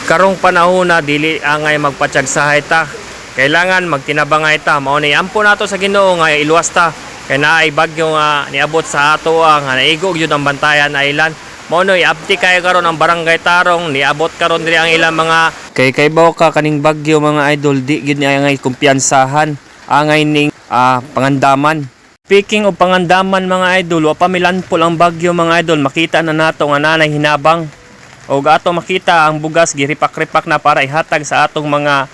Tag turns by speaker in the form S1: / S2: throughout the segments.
S1: Karong panahon na dili angay magpatiyagsahay ta. Kailangan magtinabangay ta. Mao ni ampo nato sa Ginoo nga iluwas ta. Kay naay bagyo nga niabot sa ato nga naigog yun ang Bantayan Island. Mao no iabti kay karon ang Barangay Tarong niabot karon diri ang ilang mga kay baw ka kaning bagyo mga idol di gid niya angay kumpiyansahan angay ning pangandaman. Speaking of pangandaman mga idol, wa pa milanpol ang bagyo mga idol, makita na nato nga nanay hinabang. O ato makita ang bugas giripak-ripak na para ihatag sa atong mga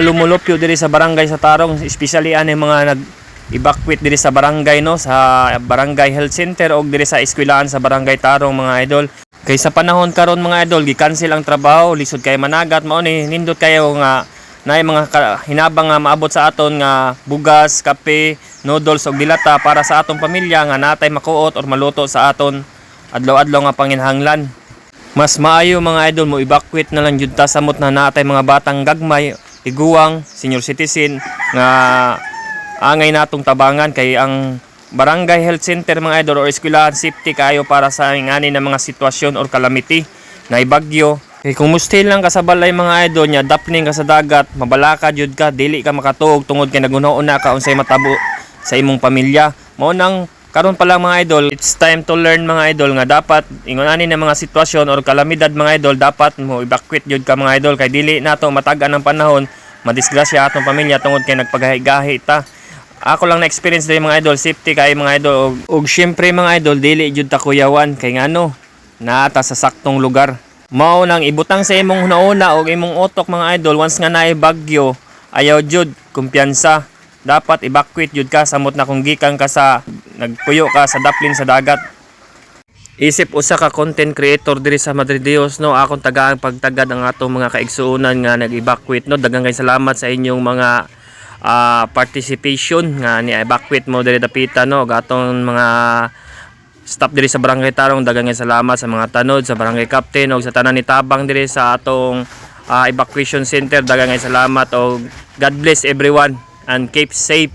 S1: lumulupyo diri sa barangay sa Tarong, especially ani mga nag-evacuate diri sa barangay no, sa Barangay Health Center o diri sa eskwelahan sa Barangay Tarong mga idol. Kay sa panahon karon mga idol, gi-cancel ang trabaho, lisod kay managat mao ni nindot kayo nga naay mga hinabang nga maabot sa aton nga bugas, kape, noodles og dilata para sa atong pamilya nga natay makuot or maluto sa aton adlaw-adlaw nga panginhanglan. Mas maayo mga idol mo evacuate na lang jud ta samot na natay mga batang gagmay, iguwang, senior citizen nga angay natong tabangan kay ang Barangay Health Center mga idol or eskwelahan safety kayo para sa ingani na mga sitwasyon or calamity na ibagyo. Kay kung mustil lang ka sa balay mga idol nya dapning ka sa dagat, mabalaka jud ka, dili ka makatuog tungod kay nagunauna ka unsay matabo sa imong pamilya. Mao nang karon pa lang mga idol, it's time to learn mga idol nga dapat ingon ani na mga sitwasyon or kalamidad mga idol dapat mo evacuate jud ka mga idol kay dili nato matagan ang panahon madisgrasya atong pamilya tungod kay nagpagahi-gahi ta. Ako lang na experience diri mga idol, safety kay mga idol og syempre mga idol dili jud ta kuyawan kay ngano naata sa saktong lugar. Mao nang ibutang sa imong hunauna og imong utok mga idol once nga naay bagyo ayaw jud kumpiyansa. Dapat evacuate jud ka samot na kung gikan ka sa nagpuyo ka sa daplin sa dagat. Isip usa ka content creator diri sa Madre Dios no, akong tagaan pagtagad ang atong mga kaigsuonan nga nag-evacuate no. Daghang kay salamat sa inyong mga participation nga ni-evacuate mo diri dapita no. Gatong mga staff diri sa Barangay Tarong, daghang kay salamat sa mga tanod sa Barangay Captain o sa tanan ni tabang diri sa atong evacuation center. Daghang kay salamat o God bless everyone and keep safe.